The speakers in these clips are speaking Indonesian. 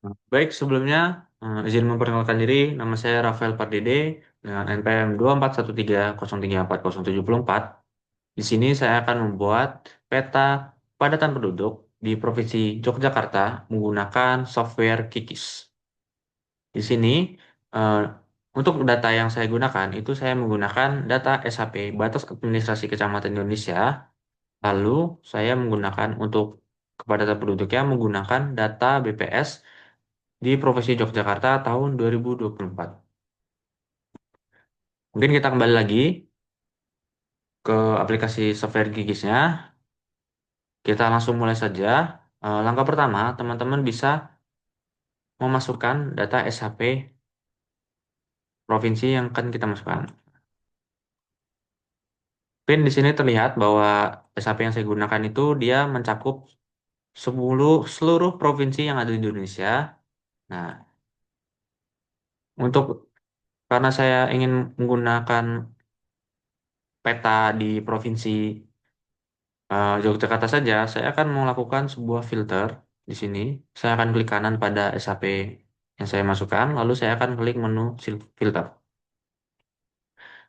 Baik, sebelumnya izin memperkenalkan diri, nama saya Rafael Pardede dengan NPM 24130340774. Di sini saya akan membuat peta padatan penduduk di Provinsi Yogyakarta menggunakan software Kikis. Di sini, eh, untuk data yang saya gunakan, itu saya menggunakan data SHP, Batas Administrasi Kecamatan Indonesia. Lalu, saya menggunakan untuk kepadatan penduduknya menggunakan data BPS di Provinsi Yogyakarta tahun 2024. Mungkin kita kembali lagi ke aplikasi software Gigisnya. Kita langsung mulai saja. Langkah pertama, teman-teman bisa memasukkan data SHP provinsi yang akan kita masukkan. Mungkin di sini terlihat bahwa SHP yang saya gunakan itu dia mencakup seluruh provinsi yang ada di Indonesia. Nah, untuk karena saya ingin menggunakan peta di provinsi Yogyakarta saja, saya akan melakukan sebuah filter di sini. Saya akan klik kanan pada SHP yang saya masukkan, lalu saya akan klik menu filter.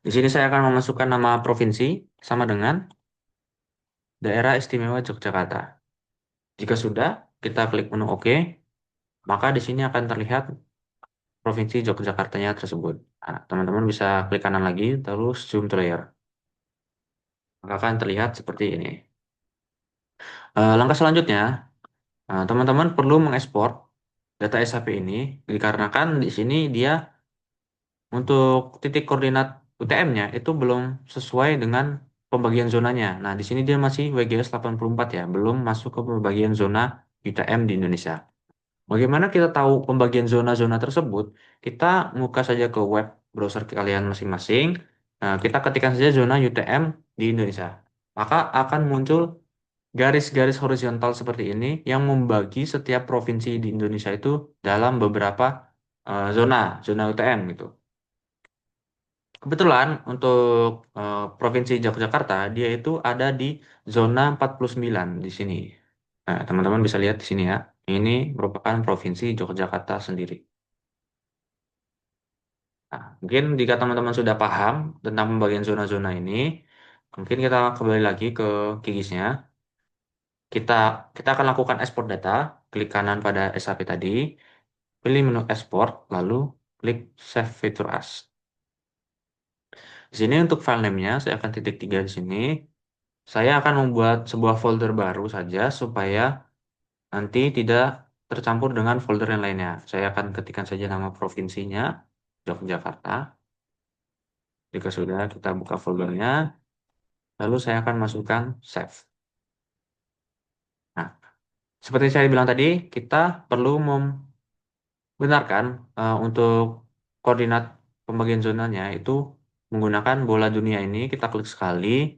Di sini saya akan memasukkan nama provinsi sama dengan Daerah Istimewa Yogyakarta. Jika sudah, kita klik menu OK, maka di sini akan terlihat provinsi Yogyakartanya tersebut. Nah, teman-teman bisa klik kanan lagi, terus zoom to layer. Maka akan terlihat seperti ini. Langkah selanjutnya, teman-teman perlu mengekspor data SHP ini dikarenakan di sini dia untuk titik koordinat UTM-nya itu belum sesuai dengan pembagian zonanya. Nah, di sini dia masih WGS 84 ya, belum masuk ke pembagian zona UTM di Indonesia. Bagaimana kita tahu pembagian zona-zona tersebut? Kita buka saja ke web browser kalian masing-masing. Nah, kita ketikkan saja zona UTM di Indonesia. Maka akan muncul garis-garis horizontal seperti ini yang membagi setiap provinsi di Indonesia itu dalam beberapa zona UTM gitu. Kebetulan untuk Provinsi Yogyakarta, dia itu ada di zona 49 di sini. Nah, teman-teman bisa lihat di sini ya. Ini merupakan Provinsi Yogyakarta sendiri. Nah, mungkin jika teman-teman sudah paham tentang pembagian zona-zona ini, mungkin kita kembali lagi ke Kigisnya. Kita kita akan lakukan export data, klik kanan pada SAP tadi, pilih menu export, lalu klik Save Feature As. Di sini untuk file name-nya, saya akan titik tiga di sini. Saya akan membuat sebuah folder baru saja supaya nanti tidak tercampur dengan folder yang lainnya. Saya akan ketikkan saja nama provinsinya, Yogyakarta. Jika sudah, kita buka foldernya, lalu saya akan masukkan save. Nah, seperti saya bilang tadi, kita perlu membenarkan untuk koordinat pembagian zonanya itu menggunakan bola dunia ini, kita klik sekali,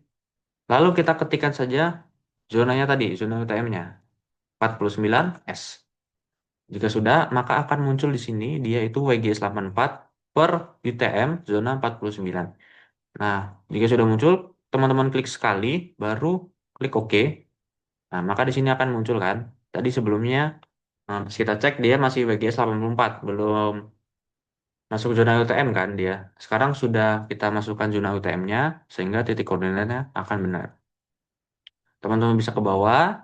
lalu kita ketikkan saja zonanya tadi, zona UTM-nya, 49S. Jika sudah, maka akan muncul di sini dia itu WGS 84 per UTM zona 49. Nah, jika sudah muncul, teman-teman klik sekali, baru klik OK. Nah, maka di sini akan muncul kan. Tadi sebelumnya pas kita cek dia masih WGS 84, belum masuk zona UTM kan dia. Sekarang sudah kita masukkan zona UTM-nya sehingga titik koordinatnya akan benar. Teman-teman bisa ke bawah.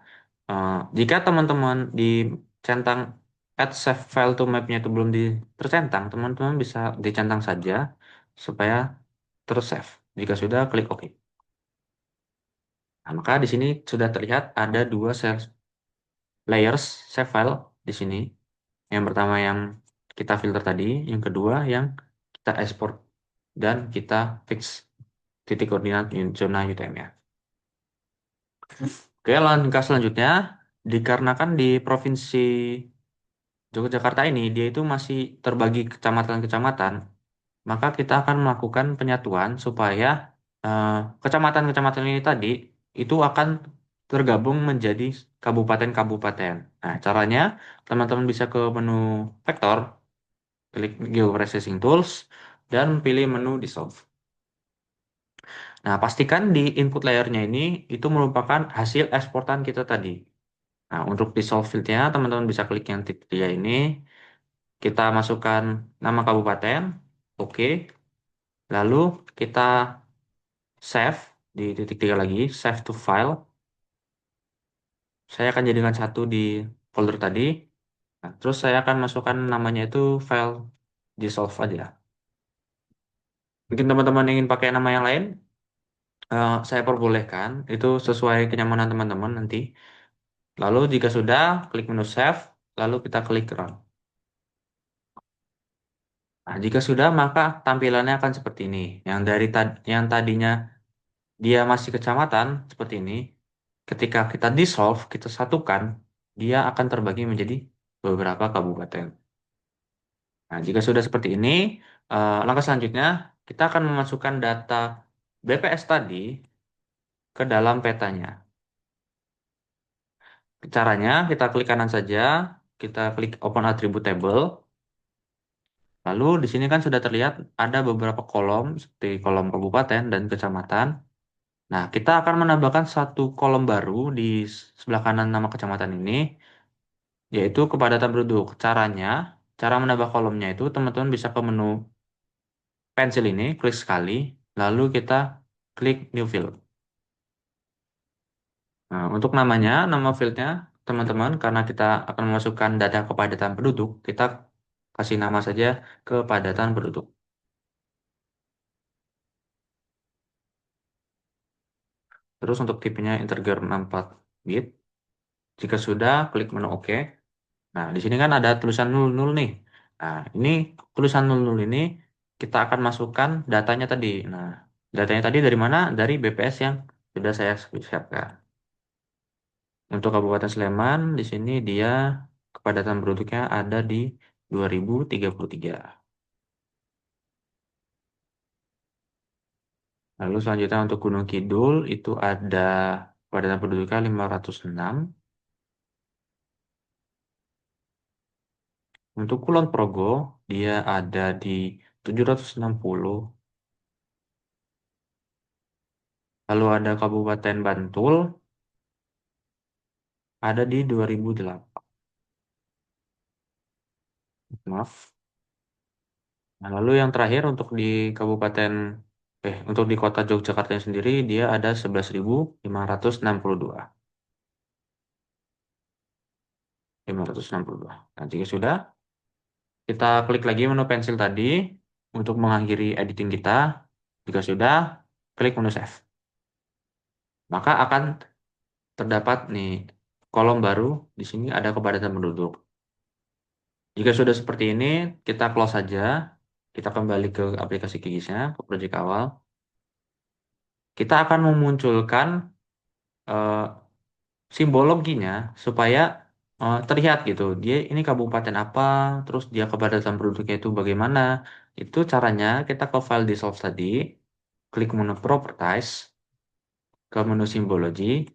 Jika teman-teman di centang add save file to map-nya itu belum tercentang, teman-teman bisa dicentang saja supaya tersave. Jika sudah, klik OK. Nah, maka di sini sudah terlihat ada dua layers save file di sini. Yang pertama yang kita filter tadi, yang kedua yang kita export dan kita fix titik koordinat zona UTM-nya. Oke, langkah selanjutnya, dikarenakan di Provinsi Yogyakarta ini dia itu masih terbagi kecamatan-kecamatan, maka kita akan melakukan penyatuan supaya eh, kecamatan-kecamatan ini tadi itu akan tergabung menjadi kabupaten-kabupaten. Nah, caranya teman-teman bisa ke menu vektor, klik Geoprocessing Tools, dan pilih menu Dissolve. Nah, pastikan di input layernya ini itu merupakan hasil eksportan kita tadi. Nah, untuk di solve fieldnya, teman-teman bisa klik yang titik tiga ini. Kita masukkan nama kabupaten. Oke. Lalu kita save di titik tiga lagi, save to file. Saya akan jadikan satu di folder tadi. Nah, terus saya akan masukkan namanya itu file dissolve aja. Mungkin teman-teman ingin pakai nama yang lain, saya perbolehkan. Itu sesuai kenyamanan teman-teman nanti. Lalu jika sudah, klik menu save, lalu kita klik run. Nah, jika sudah, maka tampilannya akan seperti ini. Yang tadinya dia masih kecamatan seperti ini. Ketika kita dissolve, kita satukan, dia akan terbagi menjadi beberapa kabupaten. Nah, jika sudah seperti ini, langkah selanjutnya kita akan memasukkan data BPS tadi ke dalam petanya. Caranya kita klik kanan saja, kita klik Open Attribute Table. Lalu di sini kan sudah terlihat ada beberapa kolom seperti kolom kabupaten dan kecamatan. Nah, kita akan menambahkan satu kolom baru di sebelah kanan nama kecamatan ini, yaitu kepadatan penduduk. Cara menambah kolomnya itu teman-teman bisa ke menu pensil ini, klik sekali, lalu kita klik New Field. Nah, untuk namanya, nama fieldnya, teman-teman, karena kita akan memasukkan data kepadatan penduduk, kita kasih nama saja kepadatan penduduk. Terus untuk tipenya integer 64 bit. Jika sudah, klik menu OK. Nah, di sini kan ada tulisan 00 nih. Nah, ini tulisan 00 ini kita akan masukkan datanya tadi. Nah, datanya tadi dari mana? Dari BPS yang sudah saya siapkan. Untuk Kabupaten Sleman, di sini dia kepadatan penduduknya ada di 2033. Lalu selanjutnya untuk Gunung Kidul itu ada kepadatan penduduknya 506. Untuk Kulon Progo dia ada di 760. Lalu ada Kabupaten Bantul ada di 2008. Maaf. Nah, lalu yang terakhir untuk di Kabupaten untuk di Kota Yogyakarta sendiri dia ada 11.562. 562. Nah, jika sudah, kita klik lagi menu pensil tadi untuk mengakhiri editing kita. Jika sudah, klik menu save. Maka akan terdapat nih kolom baru di sini ada kepadatan penduduk. Jika sudah seperti ini, kita close saja. Kita kembali ke aplikasi Gigisnya, ke project awal. Kita akan memunculkan eh, simbol loginya supaya terlihat gitu. Dia ini kabupaten apa, terus dia kepadatan penduduknya itu bagaimana. Itu caranya kita ke file dissolve tadi, klik menu properties, ke menu simbology,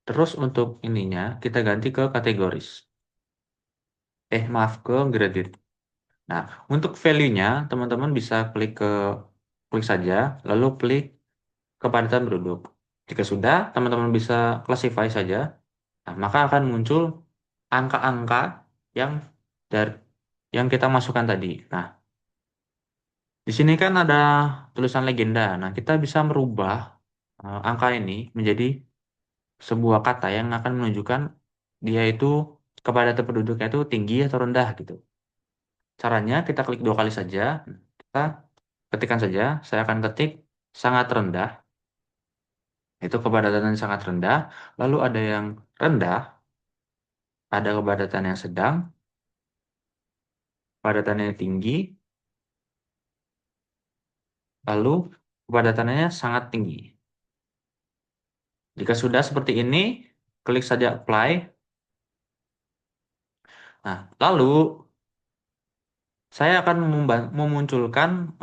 terus untuk ininya kita ganti ke kategoris. Maaf, ke graded. Nah, untuk value-nya teman-teman bisa klik saja, lalu klik kepadatan penduduk. Jika sudah, teman-teman bisa classify saja. Nah, maka akan muncul angka-angka yang dari yang kita masukkan tadi. Nah, di sini kan ada tulisan legenda. Nah, kita bisa merubah angka ini menjadi sebuah kata yang akan menunjukkan dia itu kepadatan penduduknya itu tinggi atau rendah gitu. Caranya kita klik dua kali saja. Kita ketikkan saja. Saya akan ketik sangat rendah. Itu kepadatan yang sangat rendah. Lalu ada yang rendah, ada kepadatan yang sedang, kepadatan yang tinggi, lalu kepadatannya sangat tinggi. Jika sudah seperti ini, klik saja apply. Nah, lalu saya akan memunculkan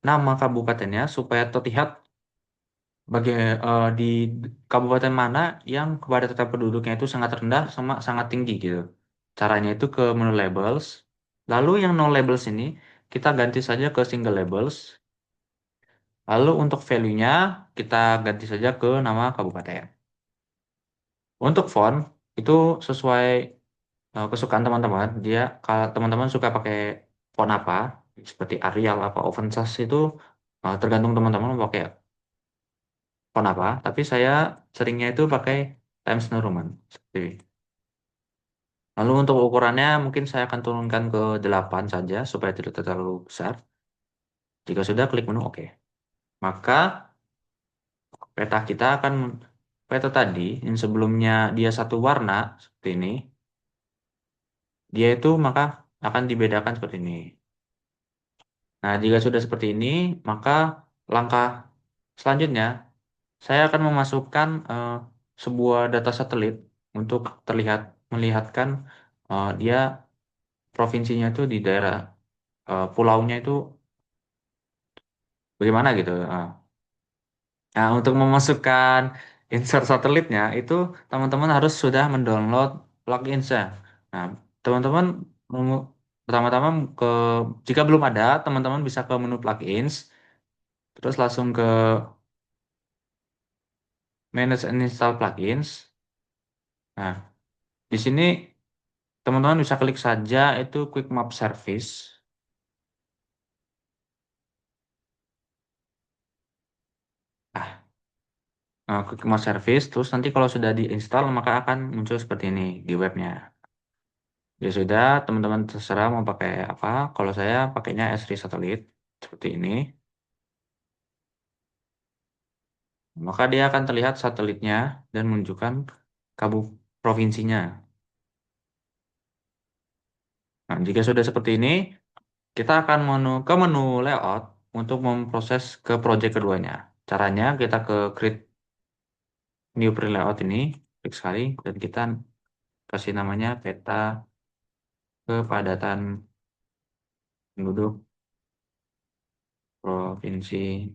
nama kabupatennya supaya terlihat di kabupaten mana yang kepadatan penduduknya itu sangat rendah sama sangat tinggi gitu. Caranya itu ke menu labels. Lalu yang no labels ini kita ganti saja ke single labels. Lalu untuk value-nya kita ganti saja ke nama kabupaten. Untuk font itu sesuai kesukaan teman-teman. Dia kalau teman-teman suka pakai font apa, seperti Arial apa Open Sans itu tergantung teman-teman mau pakai font apa. Tapi saya seringnya itu pakai Times New Roman. Seperti ini. Lalu untuk ukurannya mungkin saya akan turunkan ke 8 saja supaya tidak terlalu besar. Jika sudah klik menu OK. Maka peta kita akan peta tadi yang sebelumnya dia satu warna seperti ini, dia itu maka akan dibedakan seperti ini. Nah, jika sudah seperti ini, maka langkah selanjutnya saya akan memasukkan sebuah data satelit untuk terlihat melihatkan dia provinsinya itu di daerah pulaunya itu bagaimana gitu. Nah, untuk memasukkan insert satelitnya itu teman-teman harus sudah mendownload plugins-nya. Nah, teman-teman pertama-tama ke jika belum ada, teman-teman bisa ke menu plugins, terus langsung ke manage and install plugins. Nah, di sini teman-teman bisa klik saja itu Quick Map Service. Quick Map Service, terus nanti kalau sudah diinstal maka akan muncul seperti ini di webnya. Ya sudah, teman-teman terserah mau pakai apa. Kalau saya pakainya S3 Satellite seperti ini. Maka dia akan terlihat satelitnya dan menunjukkan kabu provinsinya. Nah, jika sudah seperti ini, kita akan ke menu layout untuk memproses ke project keduanya. Caranya kita ke create new print layout ini, klik sekali dan kita kasih namanya peta kepadatan penduduk Provinsi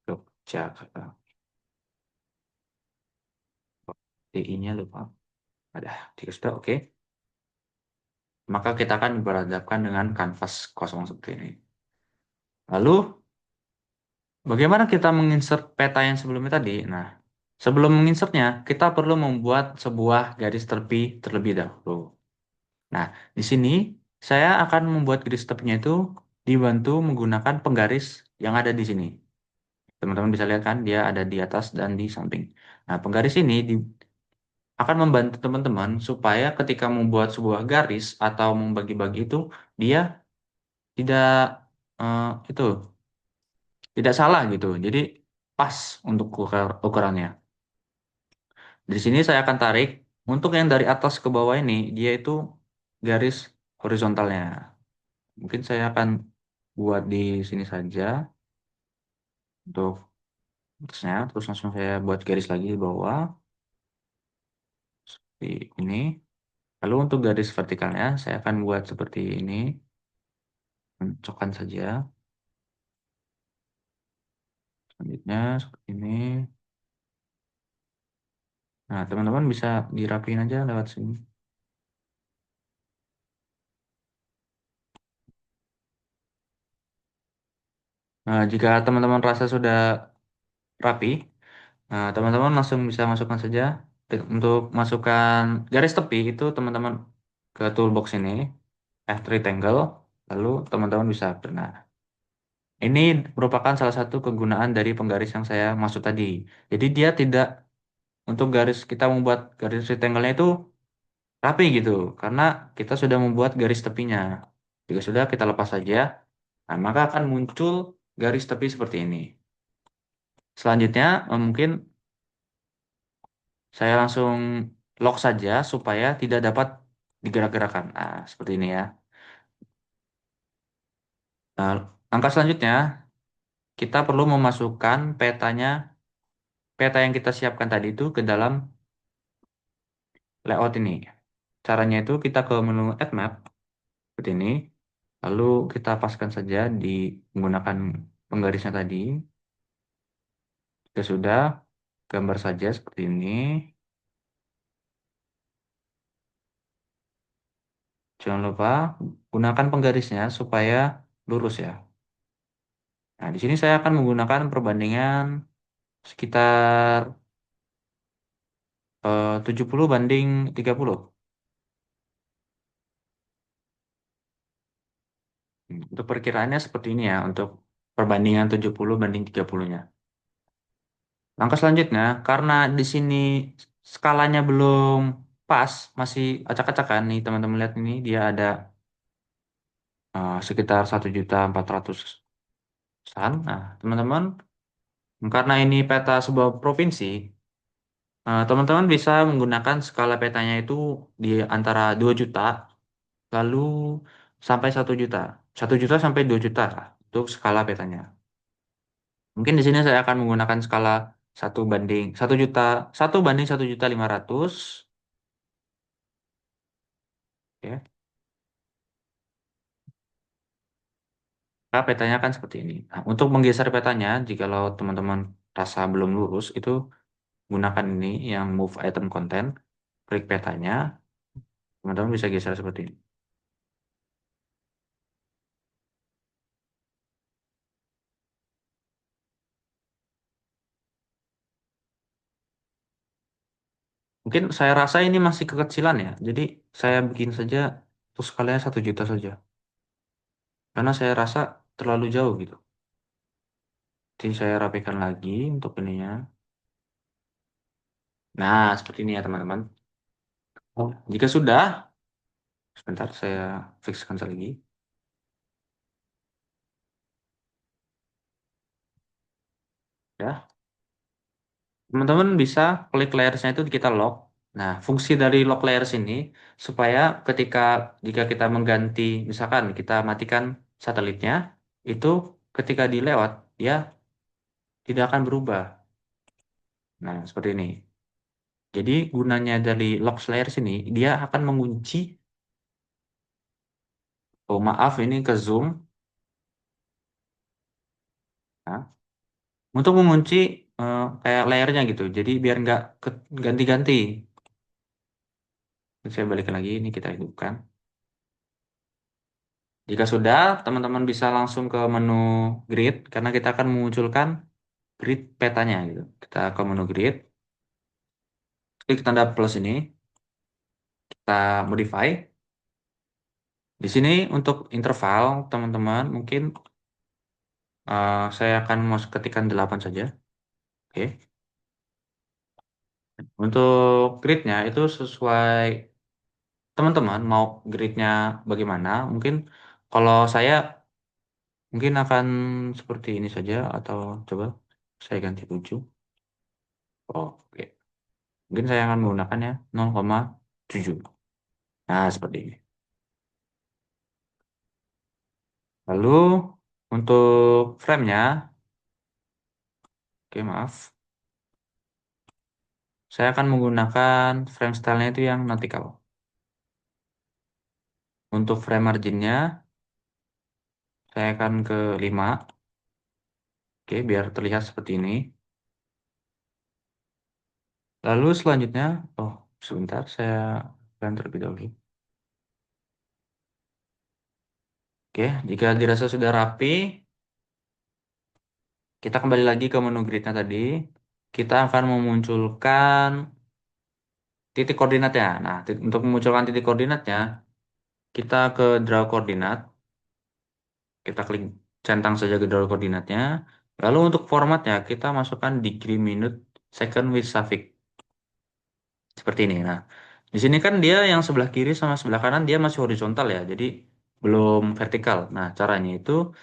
Yogyakarta. DI-nya lupa. Ada. Jika sudah oke. Maka kita akan berhadapkan dengan kanvas kosong seperti ini. Lalu, bagaimana kita menginsert peta yang sebelumnya tadi? Nah, sebelum menginsertnya, kita perlu membuat sebuah garis tepi terlebih dahulu. Nah, di sini saya akan membuat garis tepinya itu dibantu menggunakan penggaris yang ada di sini. Teman-teman bisa lihat kan, dia ada di atas dan di samping. Nah, penggaris ini akan membantu teman-teman supaya ketika membuat sebuah garis atau membagi-bagi itu, dia tidak eh, itu tidak salah gitu. Jadi pas untuk ukurannya. Di sini saya akan tarik untuk yang dari atas ke bawah ini dia itu garis horizontalnya. Mungkin saya akan buat di sini saja untuk atasnya, terus langsung saya buat garis lagi di bawah seperti ini. Lalu untuk garis vertikalnya saya akan buat seperti ini, cokkan saja. Selanjutnya seperti ini. Nah, teman-teman bisa dirapiin aja lewat sini. Nah, jika teman-teman rasa sudah rapi, nah, teman-teman langsung bisa masukkan saja. Untuk masukkan garis tepi itu teman-teman ke toolbox ini, Rectangle, lalu teman-teman bisa nah, ini merupakan salah satu kegunaan dari penggaris yang saya maksud tadi. Jadi dia tidak untuk garis kita membuat garis rectangle-nya itu rapi gitu, karena kita sudah membuat garis tepinya. Jika sudah kita lepas saja, nah, maka akan muncul garis tepi seperti ini. Selanjutnya, mungkin saya langsung lock saja supaya tidak dapat digerak-gerakan. Nah, seperti ini ya. Nah, langkah selanjutnya, kita perlu memasukkan peta yang kita siapkan tadi itu ke dalam layout ini. Caranya itu kita ke menu Add Map, seperti ini. Lalu kita paskan saja di menggunakan penggarisnya tadi. Jika sudah, gambar saja seperti ini. Jangan lupa gunakan penggarisnya supaya lurus ya. Nah, di sini saya akan menggunakan perbandingan sekitar 70 banding 30. Untuk perkiraannya seperti ini ya, untuk perbandingan 70 banding 30-nya. Langkah selanjutnya, karena di sini skalanya belum pas, masih acak-acakan nih teman-teman lihat ini, dia ada sekitar 1.400.000-an. Nah, teman-teman, karena ini peta sebuah provinsi, teman-teman bisa menggunakan skala petanya itu di antara 2 juta, lalu sampai 1 juta. 1 juta sampai 2 juta lah untuk skala petanya. Mungkin di sini saya akan menggunakan skala 1 banding 1 juta, 1 banding 1.500.000. Ya. Nah, petanya kan seperti ini. Nah, untuk menggeser petanya, jikalau teman-teman rasa belum lurus, itu gunakan ini yang move item content, klik petanya, teman-teman bisa geser seperti ini. Mungkin saya rasa ini masih kekecilan ya, jadi saya bikin saja untuk skalanya 1 juta saja, karena saya rasa terlalu jauh gitu. Jadi saya rapikan lagi untuk ininya. Nah, seperti ini ya teman-teman. Oh, jika sudah, sebentar saya fixkan lagi. Ya, teman-teman bisa klik layersnya itu kita lock. Nah, fungsi dari lock layers ini supaya jika kita mengganti, misalkan kita matikan satelitnya, itu ketika dilewat dia tidak akan berubah. Nah, seperti ini. Jadi gunanya dari lock layers ini, dia akan mengunci. Oh maaf, ini ke zoom. Nah, untuk mengunci kayak layernya gitu. Jadi biar nggak ganti-ganti. Saya balikin lagi, ini kita hidupkan. Jika sudah, teman-teman bisa langsung ke menu grid karena kita akan memunculkan grid petanya gitu. Kita ke menu grid, klik tanda plus ini, kita modify. Di sini untuk interval, teman-teman mungkin saya akan mau ketikkan 8 saja. Oke. Untuk gridnya itu sesuai teman-teman mau gridnya bagaimana. Mungkin kalau saya mungkin akan seperti ini saja atau coba saya ganti 7. Oke. Mungkin saya akan menggunakannya 0,7. Nah, seperti ini. Lalu untuk frame-nya, oke maaf, saya akan menggunakan frame style-nya itu yang vertical. Untuk frame margin-nya, saya akan ke 5. Oke, biar terlihat seperti ini. Lalu selanjutnya, oh sebentar, saya akan terlebih dahulu. Oke, jika dirasa sudah rapi, kita kembali lagi ke menu grid-nya tadi. Kita akan memunculkan titik koordinatnya. Nah, untuk memunculkan titik koordinatnya, kita ke draw koordinat. Kita klik centang saja ke draw koordinatnya. Lalu untuk formatnya, kita masukkan degree, minute, second with suffix. Seperti ini. Nah, di sini kan dia yang sebelah kiri sama sebelah kanan dia masih horizontal ya. Jadi belum vertikal. Nah, caranya itu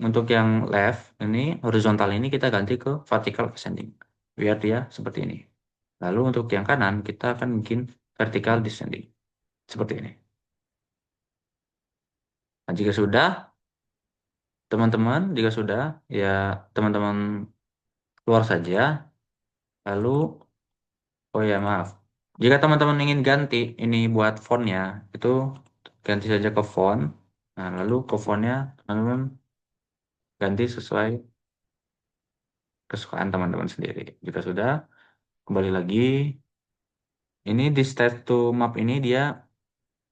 untuk yang left ini horizontal ini kita ganti ke vertical ascending. Biar dia seperti ini. Lalu untuk yang kanan kita akan bikin vertical descending. Seperti ini. Nah, jika sudah, teman-teman, jika sudah, ya teman-teman keluar saja. Lalu, oh ya maaf. Jika teman-teman ingin ganti ini buat fontnya, itu ganti saja ke font. Nah, lalu ke fontnya teman-teman ganti sesuai kesukaan teman-teman sendiri. Jika sudah, kembali lagi. Ini di state to map ini dia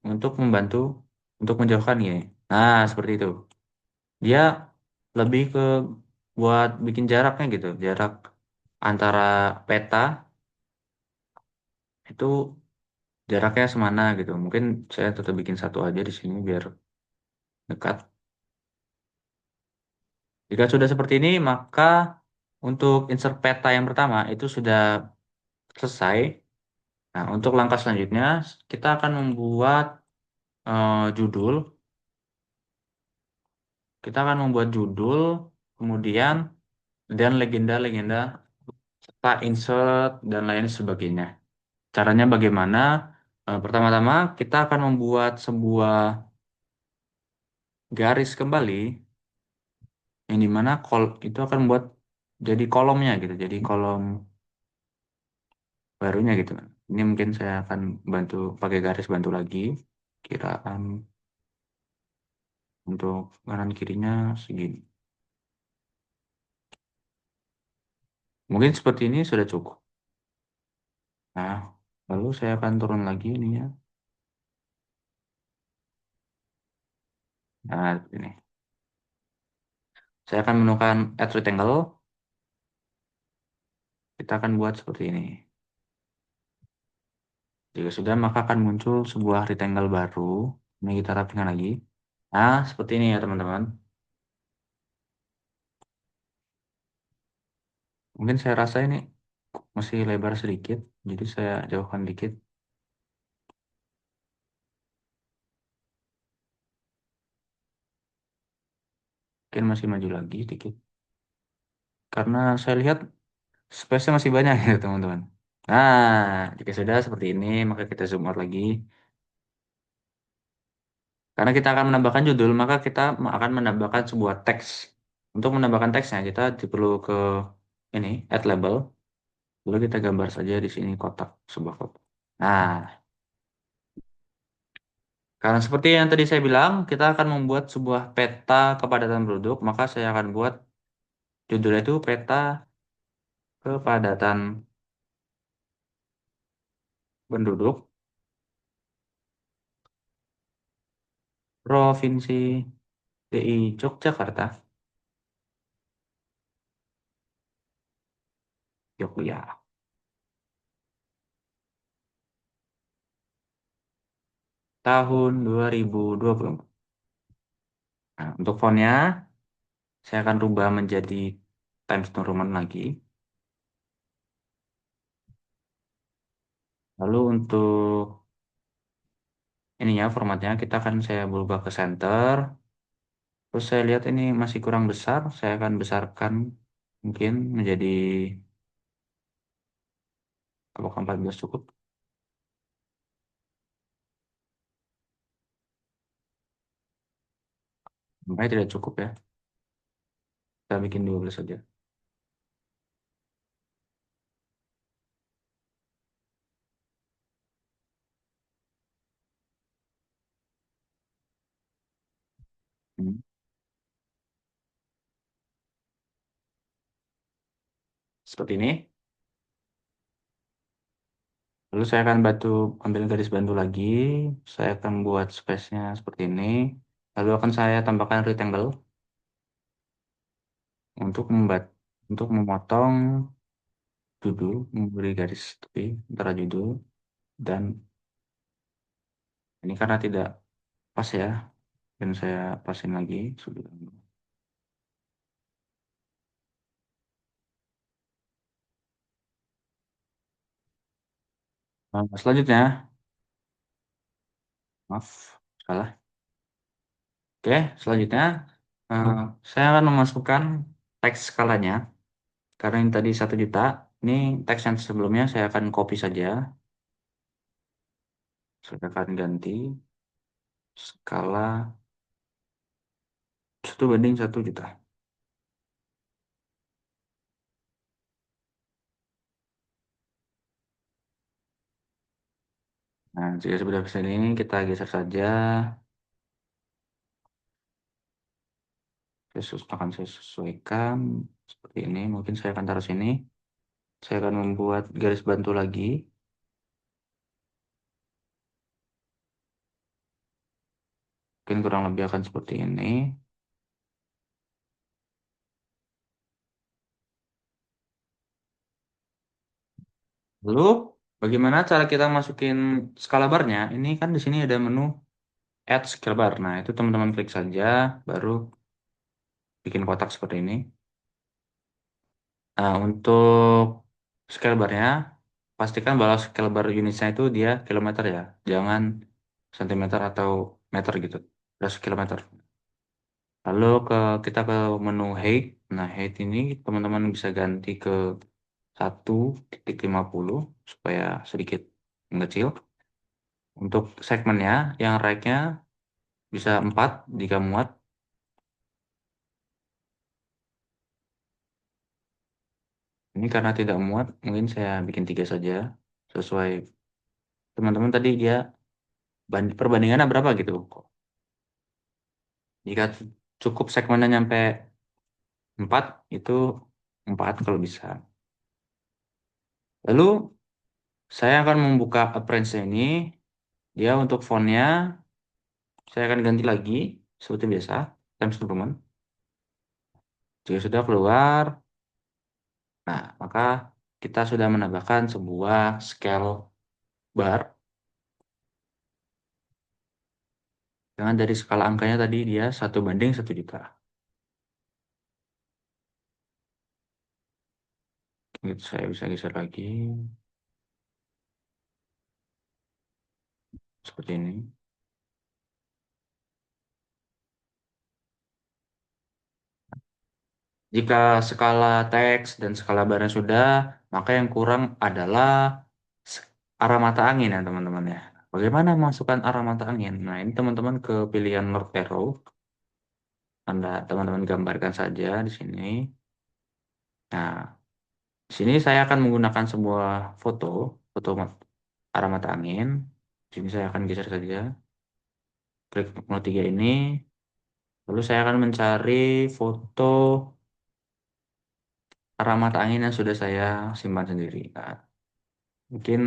untuk membantu untuk menjauhkan gini. Nah, seperti itu. Dia lebih ke buat bikin jaraknya gitu, jarak antara peta itu jaraknya semana gitu. Mungkin saya tetap bikin satu aja di sini biar dekat. Jika sudah seperti ini, maka untuk insert peta yang pertama itu sudah selesai. Nah, untuk langkah selanjutnya, kita akan membuat judul. Kita akan membuat judul, kemudian dan legenda-legenda, serta insert dan lain sebagainya. Caranya bagaimana? Pertama-tama, kita akan membuat sebuah garis kembali, yang dimana itu akan membuat jadi kolomnya gitu, jadi kolom barunya gitu. Ini mungkin saya akan bantu pakai garis bantu lagi. Kiraan untuk kanan kirinya segini. Mungkin seperti ini sudah cukup. Nah, lalu saya akan turun lagi ini ya. Nah, ini. Saya akan menemukan add rectangle. Kita akan buat seperti ini. Jika sudah, maka akan muncul sebuah rectangle baru. Ini kita rapikan lagi. Nah, seperti ini ya teman-teman. Mungkin saya rasa ini masih lebar sedikit. Jadi saya jauhkan dikit. Mungkin masih maju lagi sedikit. Karena saya lihat space-nya masih banyak ya teman-teman. Nah, jika sudah seperti ini, maka kita zoom out lagi. Karena kita akan menambahkan judul, maka kita akan menambahkan sebuah teks. Untuk menambahkan teksnya, kita perlu ke ini, add label. Lalu kita gambar saja di sini kotak, sebuah kotak. Nah, karena seperti yang tadi saya bilang, kita akan membuat sebuah peta kepadatan penduduk, maka saya akan buat judulnya itu peta kepadatan penduduk Provinsi DI Yogyakarta, Yogyakarta, tahun 2024. Nah, untuk fontnya, saya akan rubah menjadi Times New Roman lagi. Lalu untuk ininya, formatnya, kita akan saya berubah ke center. Terus saya lihat ini masih kurang besar, saya akan besarkan mungkin menjadi apakah 14 cukup? Nampaknya tidak cukup ya. Kita bikin 12 saja. Hmm, seperti ini. Lalu saya akan ambil garis bantu lagi. Saya akan buat space-nya seperti ini. Lalu akan saya tambahkan rectangle untuk untuk memotong judul, memberi garis tepi antara judul dan ini karena tidak pas ya, dan saya pasin lagi. Sudah. Selanjutnya, maaf, salah. Oke, selanjutnya eh, saya akan memasukkan teks skalanya. Karena ini tadi 1 juta, ini teks yang sebelumnya saya akan copy saja. Saya akan ganti skala 1 banding 1 juta. Nah, jika sudah seperti ini, kita geser saja. Akan saya sesuaikan seperti ini. Mungkin saya akan taruh sini. Saya akan membuat garis bantu lagi. Mungkin kurang lebih akan seperti ini. Lalu Bagaimana cara kita masukin skala barnya? Ini kan di sini ada menu add scale bar. Nah, itu teman-teman klik saja, baru bikin kotak seperti ini. Nah, untuk scale barnya, pastikan bahwa scale bar unitsnya itu dia kilometer ya, jangan sentimeter atau meter gitu. Terus kilometer. Lalu kita ke menu height. Nah, height ini teman-teman bisa ganti ke 1,50 supaya sedikit mengecil. Untuk segmennya, yang right-nya bisa 4 jika muat. Ini karena tidak muat, mungkin saya bikin 3 saja. Sesuai teman-teman tadi dia perbandingannya berapa gitu. Jika cukup segmennya nyampe 4, itu 4 kalau bisa. Lalu saya akan membuka appearance ini. Dia untuk fontnya, saya akan ganti lagi seperti biasa. Times New Roman. Jika sudah keluar, nah maka kita sudah menambahkan sebuah scale bar. Dengan dari skala angkanya tadi dia 1:1 juta. Gitu, saya bisa geser lagi seperti ini. Jika skala teks dan skala barang sudah, maka yang kurang adalah s- arah mata angin ya teman-teman ya. Bagaimana masukkan arah mata angin? Nah ini teman-teman ke pilihan North Arrow. Anda teman-teman gambarkan saja di sini. Nah, di sini saya akan menggunakan sebuah foto, arah mata angin. Di sini saya akan geser saja. Klik menu 3 ini. Lalu saya akan mencari foto arah mata angin yang sudah saya simpan sendiri. Nah, mungkin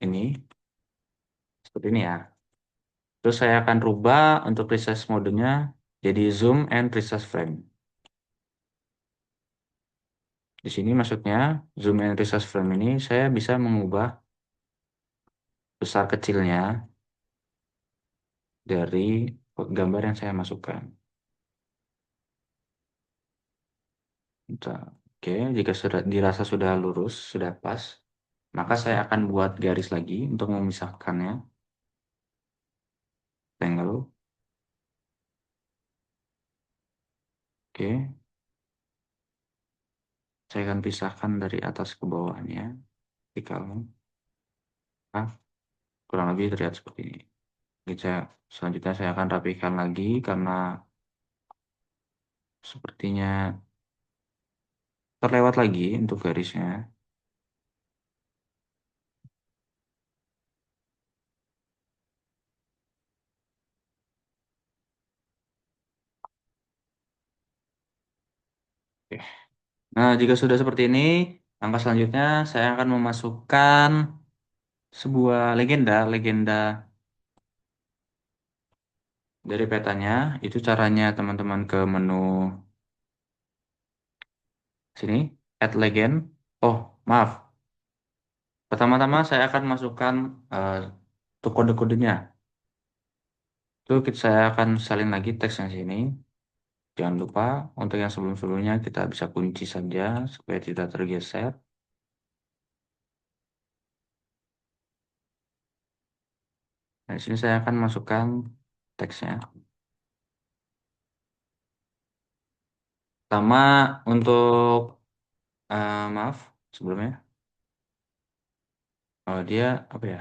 ini seperti ini ya. Terus saya akan rubah untuk resize modenya jadi zoom and resize frame. Di sini maksudnya zoom and resize frame ini saya bisa mengubah besar kecilnya dari gambar yang saya masukkan. Bentar. Oke, jika sudah dirasa sudah lurus, sudah pas, maka saya akan buat garis lagi untuk memisahkannya. Rectangle. Oke, saya akan pisahkan dari atas ke bawahnya. Vertikalnya. Ah, kurang lebih terlihat seperti ini. Oke, selanjutnya saya akan rapikan lagi karena sepertinya terlewat lagi untuk garisnya. Oke. Nah, jika sudah seperti ini, langkah selanjutnya saya akan memasukkan sebuah legenda dari petanya. Itu caranya teman-teman ke menu sini, add legend. Oh, maaf. Pertama-tama saya akan masukkan untuk kode-kodenya. Itu saya akan salin lagi teksnya sini. Jangan lupa untuk yang sebelum-sebelumnya kita bisa kunci saja supaya tidak tergeser. Nah, di sini saya akan masukkan teksnya. Pertama untuk maaf sebelumnya. Oh, dia apa ya?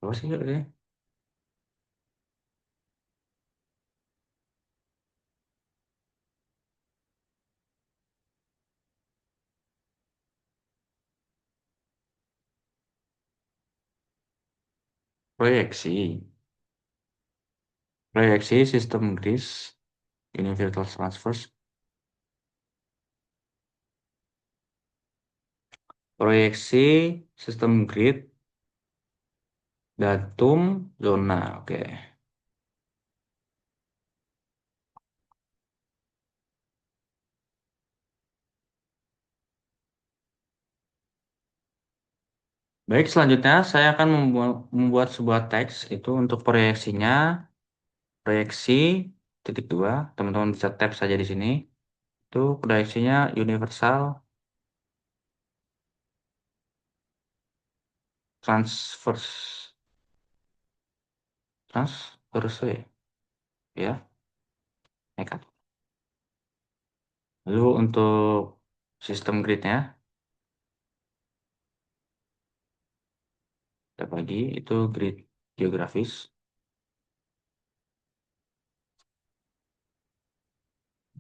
Apa sih ini? Proyeksi. Proyeksi sistem GRIS Universal Transfers. Proyeksi sistem grid datum zona. Oke. Baik, selanjutnya saya akan membuat sebuah teks itu untuk proyeksinya, proyeksi titik dua. Teman-teman bisa tab saja di sini. Itu proyeksinya universal transverse transverse ya, nekat. Lalu untuk sistem gridnya, tab lagi itu grid geografis,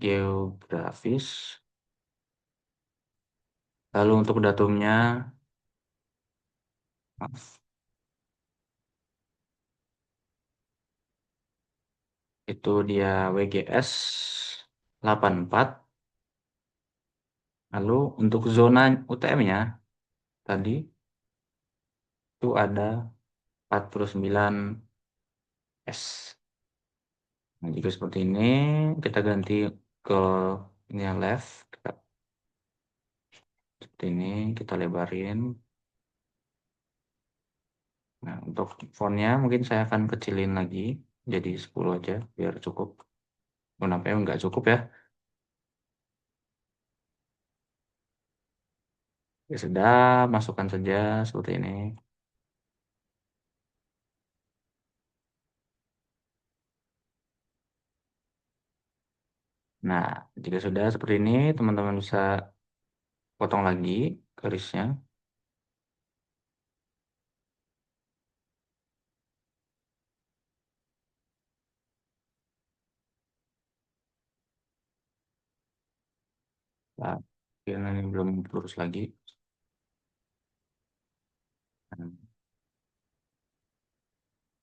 geografis. Lalu untuk datumnya, maaf, itu dia WGS 84. Lalu untuk zona UTM-nya tadi itu ada 49 S. Nah, jika seperti ini, kita ganti ke ini yang left. Seperti ini, kita lebarin. Nah, untuk fontnya mungkin saya akan kecilin lagi jadi 10 aja biar cukup. Kenapa nggak cukup ya? Ya sudah, masukkan saja seperti ini. Nah, jika sudah seperti ini, teman-teman bisa potong lagi garisnya. Nah, ini belum lurus lagi. Nah,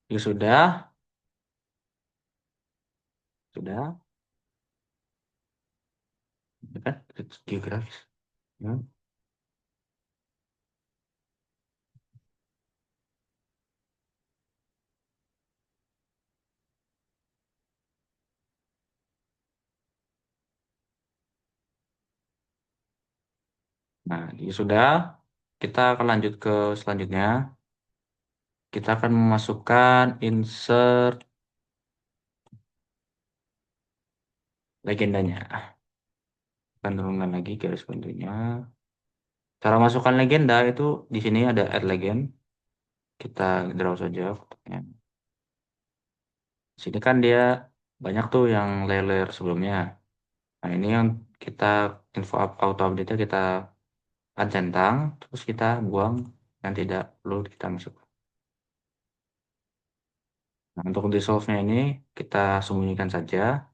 jika sudah, ya kan? Geografis. Ya. Nah, jika sudah, kita akan lanjut ke selanjutnya. Kita akan memasukkan insert legendanya. Akan turunkan lagi garis bentuknya. Cara masukkan legenda itu di sini ada add legend. Kita draw saja fotonya. Sini kan dia banyak tuh yang layer-layer sebelumnya. Nah, ini yang kita info auto update kita centang, terus kita buang yang tidak perlu kita masuk. Nah, untuk dissolve-nya ini kita sembunyikan saja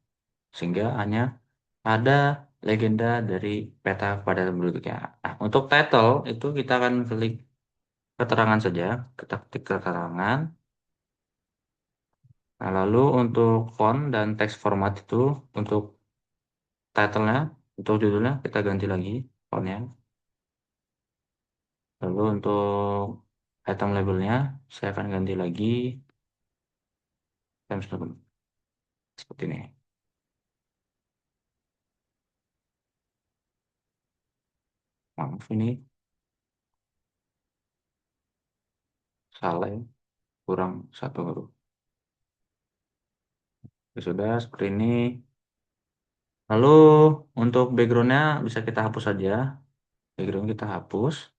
sehingga hanya ada legenda dari peta pada berikutnya. Nah, untuk title itu kita akan klik keterangan saja, kita ketik keterangan. Nah, lalu untuk font dan teks format itu untuk title-nya, untuk judulnya kita ganti lagi fontnya. Lalu untuk item labelnya saya akan ganti lagi Times New Roman. Seperti ini. Maaf ini salah ya, kurang satu huruf. Ya sudah seperti ini. Lalu untuk backgroundnya bisa kita hapus saja. Background kita hapus.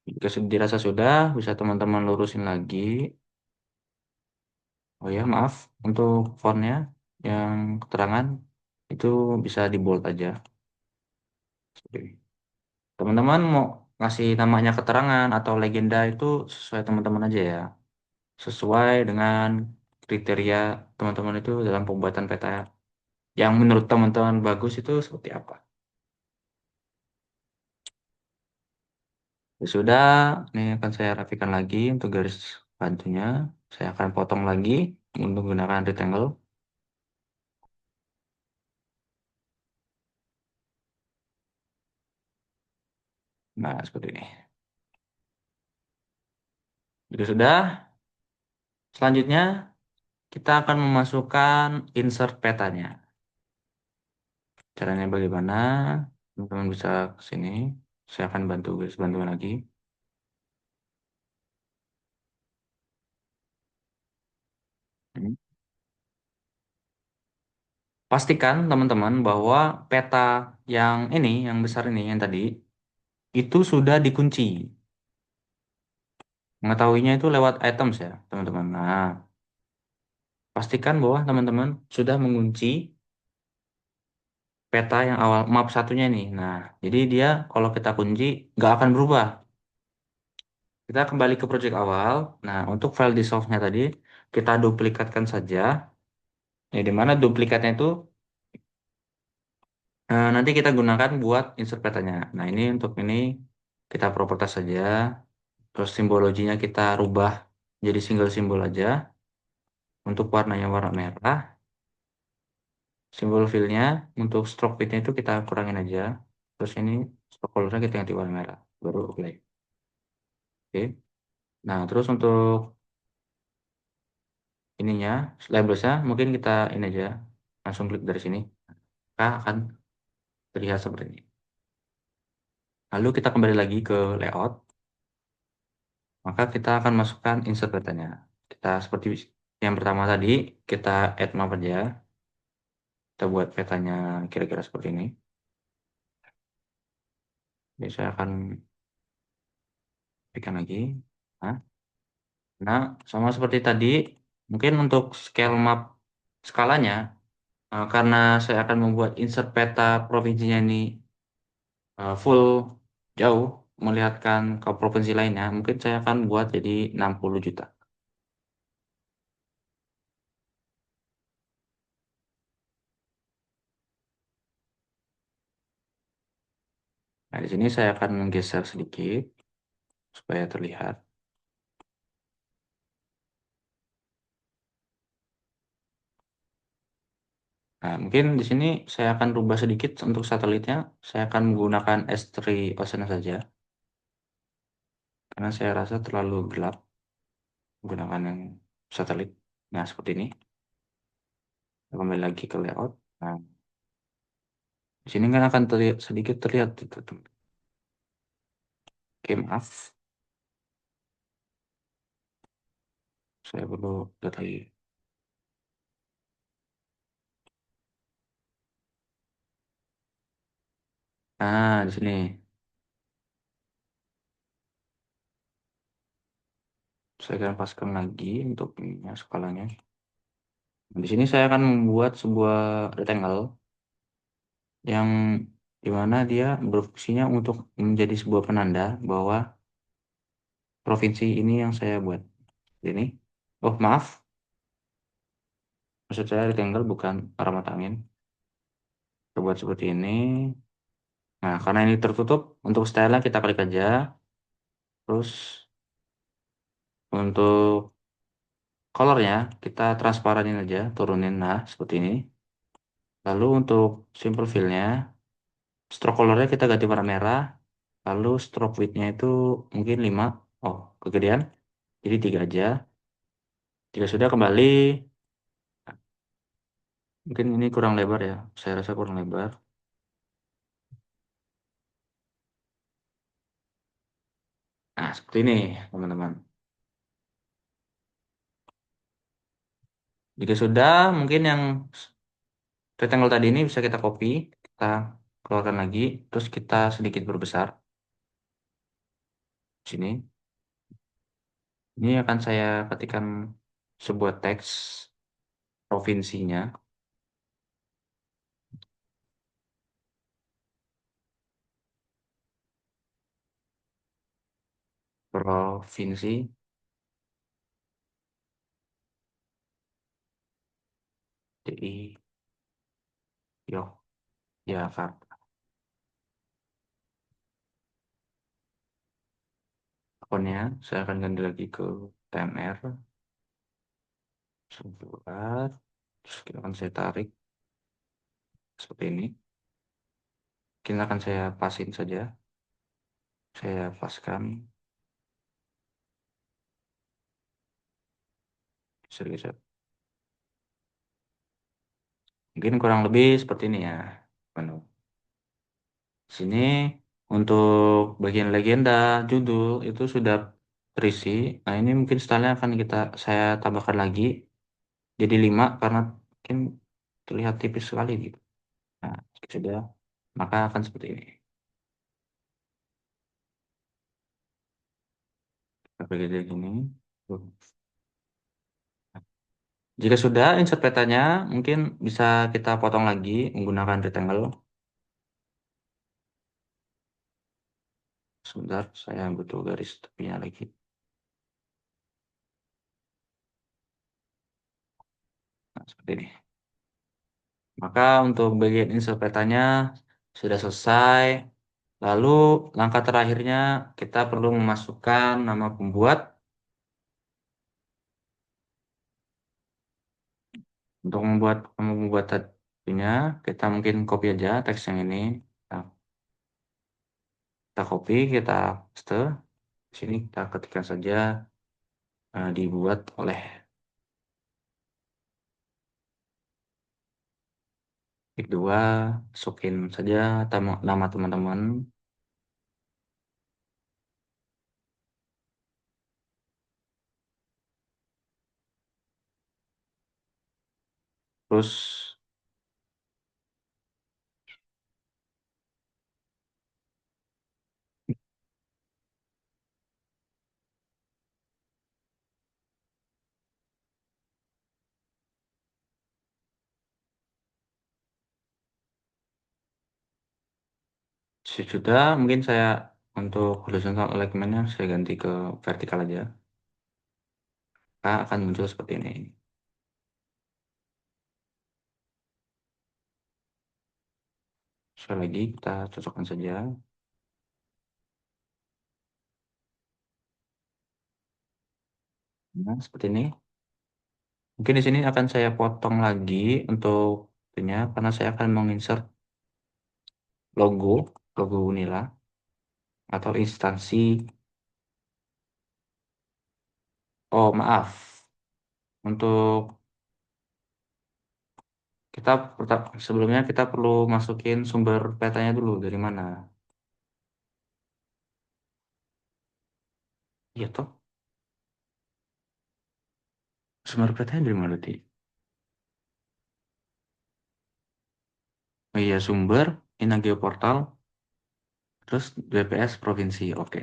Jika dirasa sudah, bisa teman-teman lurusin lagi. Oh ya, maaf. Untuk fontnya yang keterangan itu bisa di bold aja. Seperti ini. Teman-teman mau ngasih namanya keterangan atau legenda itu sesuai teman-teman aja ya. Sesuai dengan kriteria teman-teman itu dalam pembuatan peta yang menurut teman-teman bagus itu seperti apa. Ya sudah, ini akan saya rapikan lagi untuk garis bantunya. Saya akan potong lagi untuk menggunakan rectangle. Nah, seperti ini. Jika sudah, selanjutnya kita akan memasukkan insert petanya. Caranya bagaimana? Teman-teman bisa ke sini. Saya akan bantu guys, bantuan lagi. Hmm. Pastikan teman-teman bahwa peta yang ini, yang besar ini, yang tadi, itu sudah dikunci. Mengetahuinya itu lewat items ya, teman-teman. Nah, pastikan bahwa teman-teman sudah mengunci peta yang awal map satunya nih. Nah, jadi dia kalau kita kunci nggak akan berubah. Kita kembali ke project awal. Nah, untuk file dissolve-nya tadi kita duplikatkan saja. Ya, di mana duplikatnya itu nanti kita gunakan buat insert petanya. Nah, ini untuk ini kita properties saja. Terus simbologinya kita rubah jadi single simbol aja. Untuk warnanya warna merah. Simbol fill-nya untuk stroke width-nya itu kita kurangin aja. Terus ini stroke color-nya kita ganti warna merah. Baru apply. Oke. Nah, terus untuk ininya, labelsnya mungkin kita ini aja. Langsung klik dari sini. Maka akan terlihat seperti ini. Lalu kita kembali lagi ke layout. Maka kita akan masukkan insert petanya. Kita seperti yang pertama tadi, kita add map aja. Kita buat petanya kira-kira seperti ini. Jadi saya akan bikin lagi. Nah, nah, sama seperti tadi, mungkin untuk scale map skalanya, karena saya akan membuat insert peta provinsinya ini full jauh, melihatkan ke provinsi lainnya, mungkin saya akan buat jadi 60 juta. Nah, di sini saya akan menggeser sedikit supaya terlihat. Nah, mungkin di sini saya akan rubah sedikit untuk satelitnya. Saya akan menggunakan S3 Ocean saja, karena saya rasa terlalu gelap menggunakan yang satelit. Nah, seperti ini. Kita kembali lagi ke layout. Nah, di sini kan akan terlihat sedikit terlihat itu, teman. Oke, maaf. Saya perlu lihat lagi. Nah, di sini saya akan paskan lagi untuk ininya, skalanya. Di sini saya akan membuat sebuah rectangle yang dimana dia berfungsinya untuk menjadi sebuah penanda bahwa provinsi ini yang saya buat. Ini. Oh, maaf. Maksud saya rectangle bukan arah mata angin. Kita buat seperti ini. Nah, karena ini tertutup, untuk style kita klik aja. Terus untuk colornya kita transparanin aja, turunin. Nah, seperti ini. Lalu untuk simple fill-nya, stroke colornya kita ganti warna merah. Lalu stroke width-nya itu mungkin 5. Oh, kegedean. Jadi 3 aja. Jika sudah kembali, mungkin ini kurang lebar ya. Saya rasa kurang lebar. Nah, seperti ini, teman-teman. Jika sudah, mungkin yang rectangle tadi ini bisa kita copy, kita keluarkan lagi, terus kita sedikit berbesar. Sini. Ini akan saya ketikkan sebuah teks provinsinya. Provinsi DI Yogyakarta. Akunnya saya akan ganti lagi ke TMR. Sebuah. Terus kita akan saya tarik seperti ini. Mungkin akan saya pasin saja. Saya paskan. Geser-geser. Mungkin kurang lebih seperti ini ya. Menu. Sini Untuk bagian legenda, judul itu sudah terisi. Nah, ini mungkin stylenya akan saya tambahkan lagi jadi 5 karena mungkin terlihat tipis sekali gitu. Nah, sudah, maka akan seperti ini. Kita jadi gini. Jika sudah insert petanya, mungkin bisa kita potong lagi menggunakan rectangle. Sebentar, saya butuh garis tepinya lagi. Nah, seperti ini. Maka untuk bagian insert petanya sudah selesai. Lalu langkah terakhirnya kita perlu memasukkan nama pembuat. Untuk membuat tadinya, kita mungkin copy aja teks yang ini. Nah, kita copy, kita paste. Di sini kita ketikkan saja dibuat oleh klik 2, masukin saja nama teman-teman. Terus sudah, mungkin saya untuk horizontal alignment-nya saya ganti ke vertikal aja. Maka akan muncul seperti ini. Sekali lagi kita cocokkan saja. Nah, seperti ini. Mungkin di sini akan saya potong lagi untuk itunya karena saya akan menginsert logo Unila atau instansi. Oh, maaf. Untuk kita sebelumnya kita perlu masukin sumber petanya dulu dari mana? Iya toh, sumber petanya dari mana tadi? Oh iya, sumber Inageo Portal, terus BPS Provinsi. Oke.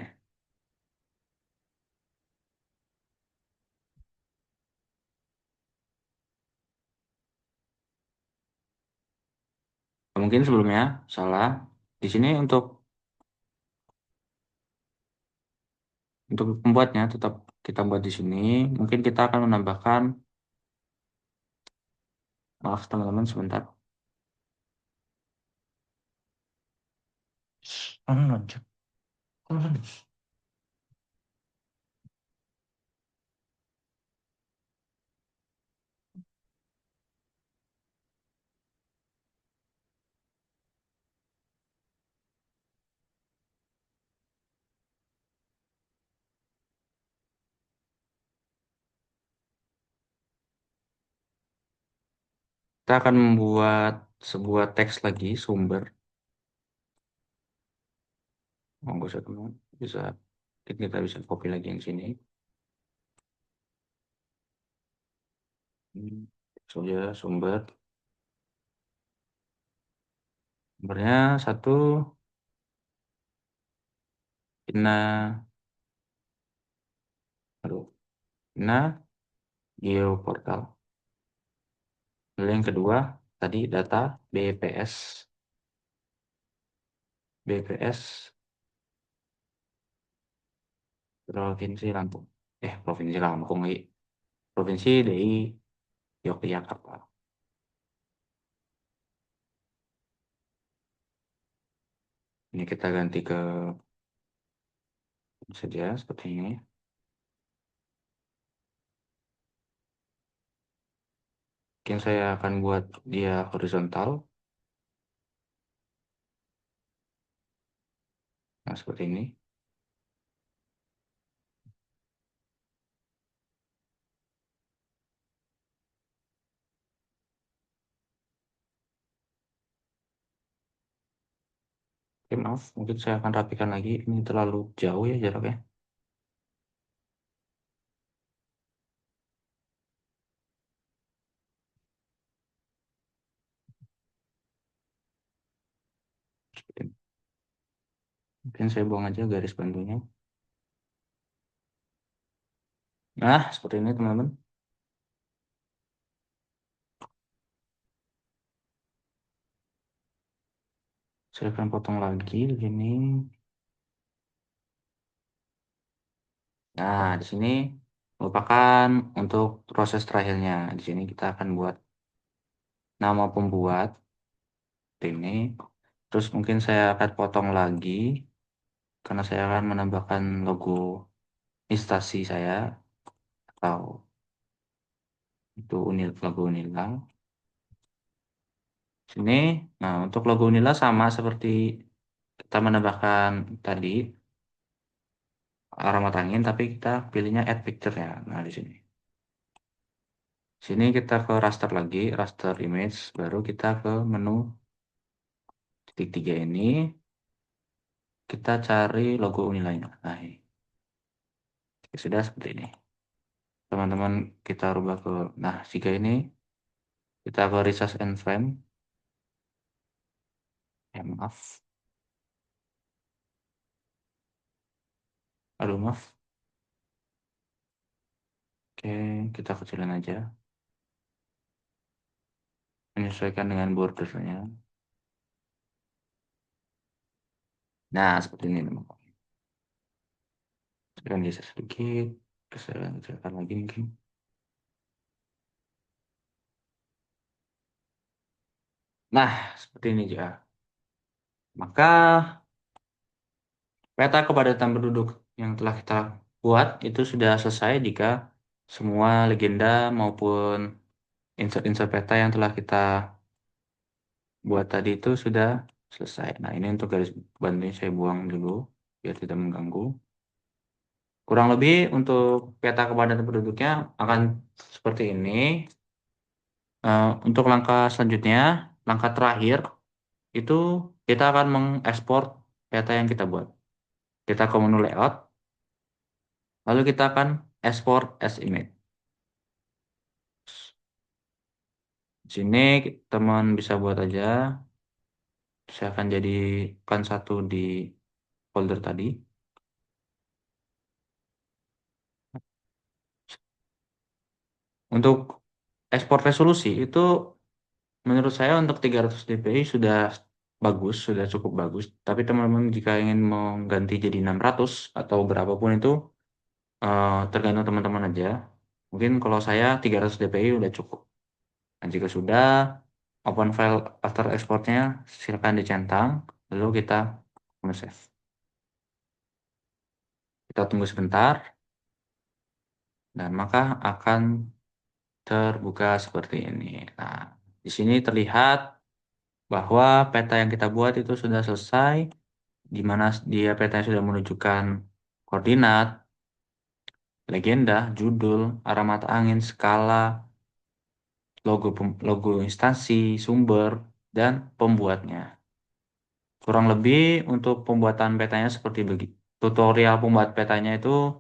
Mungkin sebelumnya salah. Di sini untuk pembuatnya tetap kita buat di sini. Mungkin kita akan menambahkan, maaf teman-teman sebentar. Loncat. Kita akan membuat sebuah teks lagi sumber. Monggo saya teman bisa kita bisa copy lagi yang sini. Saja sumbernya satu Ina, aduh, Ina Geoportal. Lalu yang kedua tadi data BPS Provinsi Lampung. Provinsi Lampung lagi. Provinsi DI Yogyakarta. Ini kita ganti ke saja seperti ini. Mungkin saya akan buat dia horizontal. Nah, seperti ini. Oke, maaf, mungkin saya akan rapikan lagi. Ini terlalu jauh ya jaraknya. Mungkin saya buang aja garis bantunya. Nah, seperti ini teman-teman. Saya akan potong lagi begini. Nah, di sini merupakan untuk proses terakhirnya. Di sini kita akan buat nama pembuat ini. Terus mungkin saya akan potong lagi karena saya akan menambahkan logo instansi saya atau itu logo Unila. Sini, nah untuk logo Unila sama seperti kita menambahkan tadi alamat angin, tapi kita pilihnya add picture ya. Nah di sini. Sini kita ke raster lagi, raster image, baru kita ke menu titik tiga ini, kita cari logo Unilanya. Nah, ini. Ya, sudah seperti ini. Teman-teman kita rubah ke, nah jika ini kita ke resize and frame, ya maaf, aduh maaf. Oke, kita kecilin aja, menyesuaikan dengan bordernya. Nah, seperti ini teman-teman. Saya akan geser sedikit, saya kecilkan lagi mungkin. Nah, seperti ini juga. Maka peta kepadatan penduduk yang telah kita buat itu sudah selesai jika semua legenda maupun insert-insert peta yang telah kita buat tadi itu sudah selesai. Nah, ini untuk garis bantunya saya buang dulu biar tidak mengganggu. Kurang lebih untuk peta kepadatan penduduknya akan seperti ini. Untuk langkah selanjutnya, langkah terakhir itu kita akan mengekspor peta yang kita buat. Kita ke menu layout, lalu kita akan export as image. Di sini teman bisa buat aja. Saya akan jadikan satu di folder tadi. Untuk ekspor resolusi itu menurut saya untuk 300 dpi sudah bagus, sudah cukup bagus. Tapi teman-teman jika ingin mengganti jadi 600 atau berapapun itu tergantung teman-teman aja. Mungkin kalau saya 300 dpi udah cukup. Dan jika sudah open file after exportnya silakan dicentang, lalu kita save. Kita tunggu sebentar dan maka akan terbuka seperti ini. Nah, di sini terlihat bahwa peta yang kita buat itu sudah selesai, di mana dia petanya sudah menunjukkan koordinat, legenda, judul, arah mata angin, skala, logo instansi, sumber, dan pembuatnya. Kurang lebih untuk pembuatan petanya seperti begitu. Tutorial pembuat petanya itu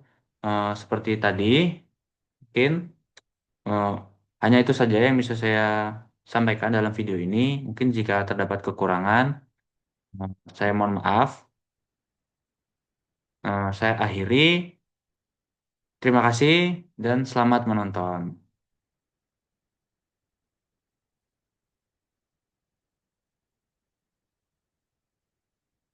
seperti tadi, mungkin eh, hanya itu saja yang bisa saya sampaikan dalam video ini. Mungkin jika terdapat kekurangan, saya mohon maaf. Saya akhiri. Terima kasih dan selamat menonton.